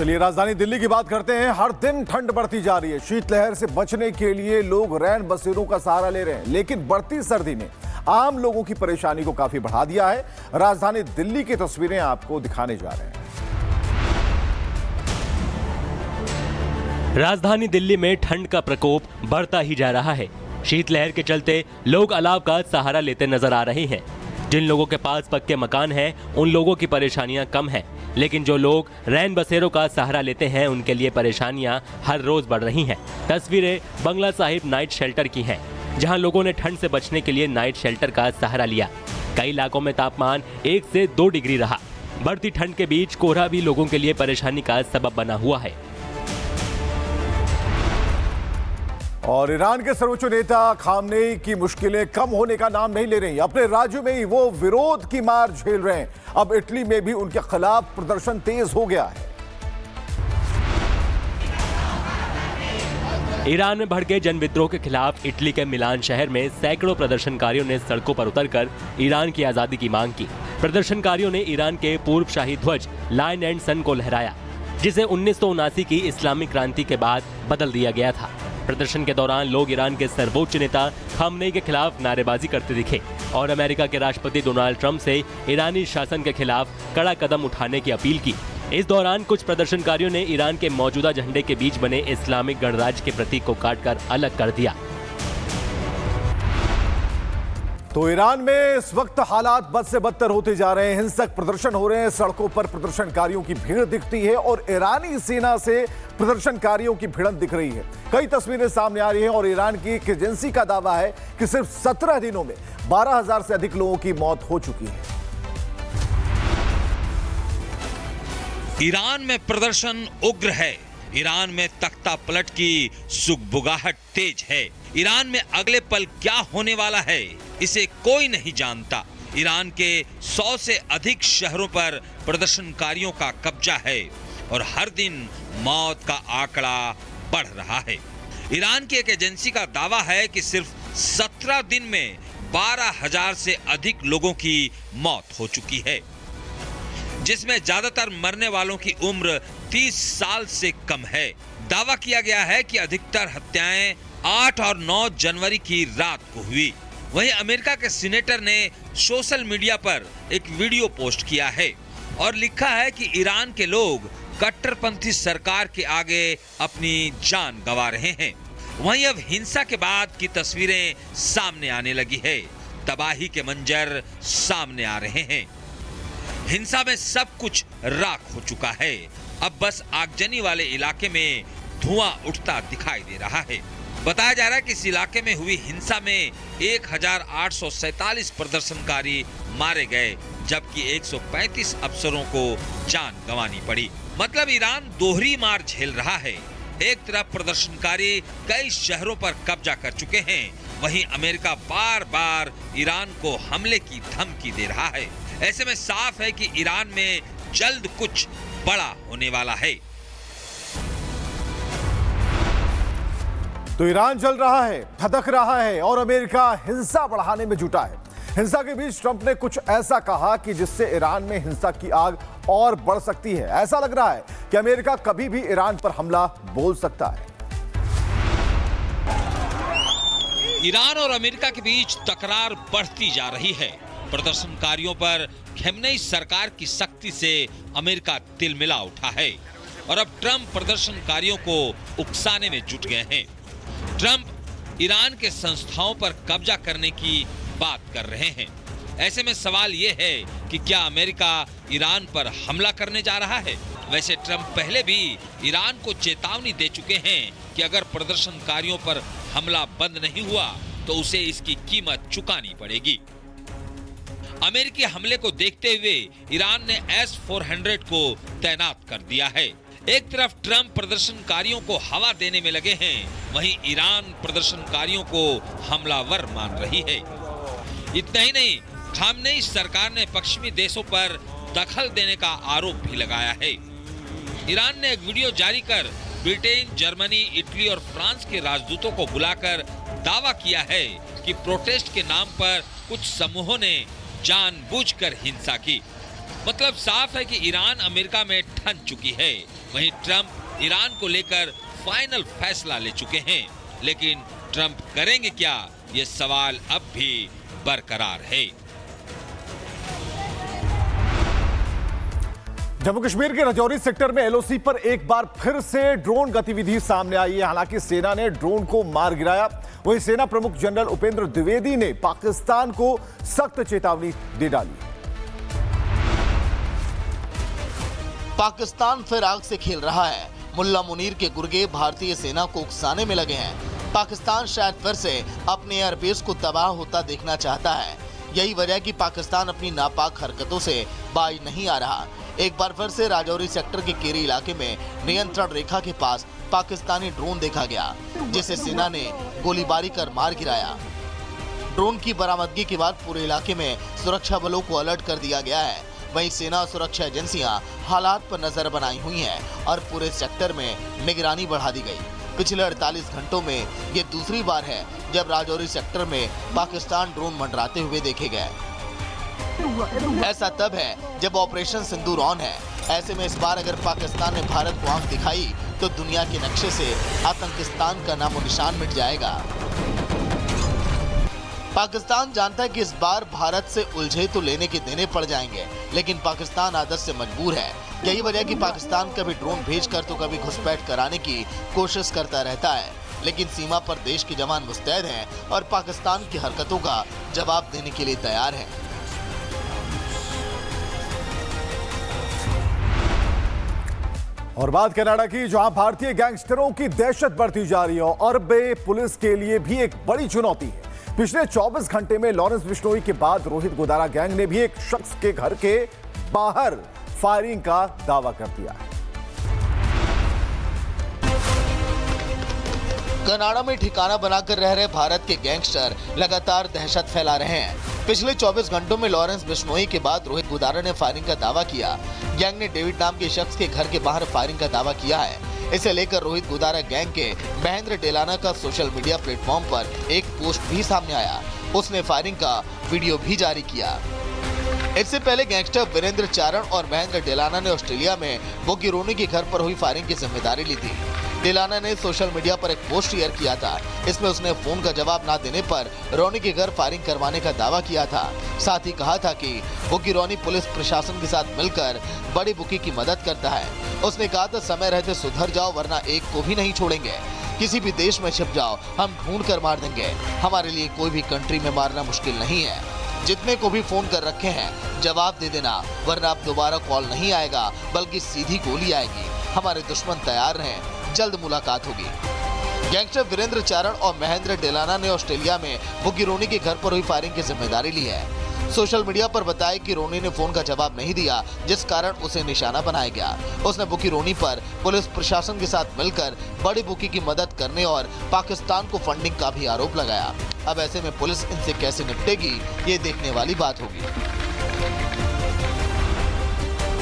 चलिए राजधानी दिल्ली की बात करते हैं। हर दिन ठंड बढ़ती जा रही है। शीतलहर से बचने के लिए लोग रैन बसेरों का सहारा ले रहे हैं, लेकिन बढ़ती सर्दी ने आम लोगों की परेशानी को काफी बढ़ा दिया है। राजधानी दिल्ली की तस्वीरें आपको दिखाने जा रहे हैं। राजधानी दिल्ली में ठंड का प्रकोप बढ़ता ही जा रहा है। शीतलहर के चलते लोग अलाव का सहारा लेते नजर आ रहे हैं। जिन लोगों के पास पक्के मकान हैं, उन लोगों की परेशानियां कम हैं, लेकिन जो लोग रैन बसेरों का सहारा लेते हैं, उनके लिए परेशानियां हर रोज बढ़ रही हैं। तस्वीरें बंगला साहिब नाइट शेल्टर की हैं, जहां लोगों ने ठंड से बचने के लिए नाइट शेल्टर का सहारा लिया। कई इलाकों में तापमान 1 से 2 डिग्री रहा। बढ़ती ठंड के बीच कोहरा भी लोगों के लिए परेशानी का सबब बना हुआ है। और ईरान के सर्वोच्च नेता खामनेई की मुश्किलें कम होने का नाम नहीं ले रही। अपने राज्य में ही वो विरोध की मार झेल रहे हैं। अब इटली में भी उनके खिलाफ प्रदर्शन तेज हो गया है। ईरान में भड़के जनविद्रोह के खिलाफ इटली के मिलान शहर में सैकड़ों प्रदर्शनकारियों ने सड़कों पर उतरकर ईरान की आजादी की मांग की। प्रदर्शनकारियों ने ईरान के पूर्व शाही ध्वज लायन एंड सन को लहराया, जिसे 1979 की इस्लामिक क्रांति के बाद बदल दिया गया था। प्रदर्शन के दौरान लोग ईरान के सर्वोच्च नेता खामनेई के खिलाफ नारेबाजी करते दिखे और अमेरिका के राष्ट्रपति डोनाल्ड ट्रंप से ईरानी शासन के खिलाफ कड़ा कदम उठाने की अपील की। इस दौरान कुछ प्रदर्शनकारियों ने ईरान के मौजूदा झंडे के बीच बने इस्लामिक गणराज्य के प्रतीक को काटकर अलग कर दिया। तो ईरान में इस वक्त हालात बद से बदतर होते जा रहे हैं। हिंसक प्रदर्शन हो रहे हैं, सड़कों पर प्रदर्शनकारियों की भीड़ दिखती है और ईरानी सेना से प्रदर्शनकारियों की भिड़ंत दिख रही है। कई तस्वीरें सामने आ रही हैं और ईरान की एक एजेंसी का दावा है कि सिर्फ 17 दिनों में 12,000 से अधिक लोगों की मौत हो चुकी है। ईरान में प्रदर्शन उग्र है। ईरान में तख्ता पलट की सुगबुगाहट तेज है। ईरान में अगले पल क्या होने वाला है, इसे कोई नहीं जानता। ईरान के 100 से अधिक शहरों पर प्रदर्शनकारियों का कब्जा है और हर दिन मौत का आंकड़ा बढ़ रहा है। ईरान की एक एजेंसी का दावा है कि सिर्फ 17 दिन में 12,000 से अधिक लोगों की मौत हो चुकी है, जिसमें ज्यादातर मरने वालों की उम्र 30 साल से कम है। दावा किया गया है कि अधिकतर हत्याएं 8 और 9 जनवरी की रात को हुई। वहीं अमेरिका के सीनेटर ने सोशल मीडिया पर एक वीडियो पोस्ट किया है और लिखा है कि ईरान के लोग कट्टरपंथी सरकार के आगे अपनी जान गंवा रहे हैं। वहीं अब हिंसा के बाद की तस्वीरें सामने आने लगी है। तबाही के मंजर सामने आ रहे हैं। हिंसा में सब कुछ राख हो चुका है। अब बस आगजनी वाले इलाके में धुआं उठता दिखाई दे रहा है। बताया जा रहा है कि इस इलाके में हुई हिंसा में 1847 प्रदर्शनकारी मारे गए, जबकि 135 अफसरों को जान गंवानी पड़ी। मतलब ईरान दोहरी मार झेल रहा है। एक तरफ प्रदर्शनकारी कई शहरों पर कब्जा कर चुके हैं, वहीं अमेरिका बार बार ईरान को हमले की धमकी दे रहा है। ऐसे में साफ है कि ईरान में जल्द कुछ बड़ा होने वाला है। तो ईरान जल रहा है, धधक रहा है और अमेरिका हिंसा बढ़ाने में जुटा है। हिंसा के बीच ट्रंप ने कुछ ऐसा कहा कि जिससे ईरान में हिंसा की आग और बढ़ सकती है। ऐसा लग रहा है कि अमेरिका कभी भी ईरान पर हमला बोल सकता है। ईरान और अमेरिका के बीच तकरार बढ़ती जा रही है। प्रदर्शनकारियों पर खामनेई सरकार की सख्ती से अमेरिका तिलमिला उठा है और अब ट्रंप प्रदर्शनकारियों को उकसाने में जुट गए हैं। ट्रंप ईरान के संस्थाओं पर कब्जा करने की बात कर रहे हैं। ऐसे में सवाल यह है कि क्या अमेरिका ईरान पर हमला करने जा रहा है? वैसे ट्रंप पहले भी ईरान को चेतावनी दे चुके हैं कि अगर प्रदर्शनकारियों पर हमला बंद नहीं हुआ तो उसे इसकी कीमत चुकानी पड़ेगी। अमेरिकी हमले को देखते हुए ईरान ने S-400 को तैनात कर दिया है। एक तरफ ट्रंप प्रदर्शनकारियों को हवा देने में लगे हैं, वहीं ईरान प्रदर्शनकारियों को हमलावर मान रही है। इतना ही नहीं, खामनेई सरकार ने पश्चिमी देशों पर दखल देने का आरोप भी लगाया है। ईरान ने एक वीडियो जारी कर ब्रिटेन, जर्मनी, इटली और फ्रांस के राजदूतों को बुलाकर दावा किया है कि प्रोटेस्ट के नाम पर कुछ समूहों ने जानबूझकर हिंसा की। मतलब साफ है कि ईरान अमेरिका में ठन चुकी है। वहीं ट्रंप ईरान को लेकर फाइनल फैसला ले चुके हैं, लेकिन ट्रंप करेंगे क्या, ये सवाल अब भी बरकरार है। जम्मू कश्मीर के राजौरी सेक्टर में एलओसी पर एक बार फिर से ड्रोन गतिविधि सामने आई है। हालांकि सेना ने ड्रोन को मार गिराया। वहीं सेना प्रमुख जनरल उपेंद्र द्विवेदी ने पाकिस्तान को सख्त चेतावनी दे डाली। पाकिस्तान फिर आग से खेल रहा है। मुल्ला मुनीर के गुर्गे भारतीय सेना को उकसाने में लगे हैं। पाकिस्तान शायद फिर से अपने एयरबेस को तबाह होता देखना चाहता है। यही वजह कि पाकिस्तान अपनी नापाक हरकतों से बाज नहीं आ रहा। एक बार फिर से राजौरी सेक्टर के केरी इलाके में नियंत्रण रेखा के पास पाकिस्तानी ड्रोन देखा गया, जिसे सेना ने गोलीबारी कर मार गिराया। ड्रोन की बरामदगी के बाद पूरे इलाके में सुरक्षा बलों को अलर्ट कर दिया गया है। वहीं सेना और सुरक्षा एजेंसियां हालात पर नजर बनाई हुई हैं और पूरे सेक्टर में निगरानी बढ़ा दी गई। पिछले 48 घंटों में ये दूसरी बार है जब राजौरी सेक्टर में पाकिस्तान ड्रोन मंडराते हुए देखे गए। ऐसा तब है जब ऑपरेशन सिंदूर ऑन है। ऐसे में इस बार अगर पाकिस्तान ने भारत को आंख दिखाई तो दुनिया के नक्शे से आतंकिस्तान का नामो निशान मिट जाएगा। पाकिस्तान जानता है कि इस बार भारत से उलझे तो लेने के देने पड़ जाएंगे, लेकिन पाकिस्तान आदत से मजबूर है। यही वजह कि पाकिस्तान कभी ड्रोन भेजकर तो कभी घुसपैठ कराने की कोशिश करता रहता है, लेकिन सीमा पर देश के जवान मुस्तैद हैं और पाकिस्तान की हरकतों का जवाब देने के लिए तैयार हैं। और बात कनाडा की, जहां भारतीय गैंगस्टरों की दहशत बढ़ती जा रही है और बे पुलिस के लिए भी एक बड़ी चुनौती है। पिछले 24 घंटे में लॉरेंस बिश्नोई के बाद रोहित गोदारा गैंग ने भी एक शख्स के घर के बाहर फायरिंग का दावा कर दिया है। कनाडा में ठिकाना बनाकर रह रहे भारत के गैंगस्टर लगातार दहशत फैला रहे हैं। पिछले 24 घंटों में लॉरेंस बिश्नोई के बाद रोहित गोदारा ने फायरिंग का दावा किया। गैंग ने डेविड नाम के शख्स के घर के बाहर फायरिंग का दावा किया है। इसे लेकर रोहित गोदारा गैंग के महेंद्र डेलाना का सोशल मीडिया प्लेटफॉर्म पर एक पोस्ट भी सामने आया। उसने फायरिंग का वीडियो भी जारी किया। इससे पहले गैंगस्टर वीरेंद्र चारण और महेंद्र डेलाना ने ऑस्ट्रेलिया में बोगी रोनी के घर पर हुई फायरिंग की जिम्मेदारी ली थी। डेलाना ने सोशल मीडिया पर एक पोस्ट शेयर किया था। इसमें उसने फोन का जवाब ना देने पर रोनी के घर फायरिंग करवाने का दावा किया था। साथ ही कहा था कि बोगी रोनी पुलिस प्रशासन के साथ मिलकर बड़ी बुकी की मदद करता है। उसने कहा था, समय रहते सुधर जाओ वरना एक को भी नहीं छोड़ेंगे। किसी भी देश में छिप जाओ, हम ढूंढ कर मार देंगे। हमारे लिए कोई भी कंट्री में मारना मुश्किल नहीं है। जितने को भी फोन कर रखे हैं जवाब दे देना, वरना अब दोबारा कॉल नहीं आएगा बल्कि सीधी गोली आएगी। हमारे दुश्मन तैयार रहें, जल्द मुलाकात होगी। गैंगस्टर वीरेंद्र चारण और महेंद्र डेलाना ने ऑस्ट्रेलिया में बोगी रोनी के घर पर हुई फायरिंग की जिम्मेदारी ली है। सोशल मीडिया पर बताया कि रोनी ने फोन का जवाब नहीं दिया, जिस कारण उसे निशाना बनाया गया। उसने बोगी रोनी पर पुलिस प्रशासन के साथ मिलकर बड़ी बुकी की मदद करने और पाकिस्तान को फंडिंग का भी आरोप लगाया। अब ऐसे में पुलिस इनसे कैसे निपटेगी, ये देखने वाली बात होगी।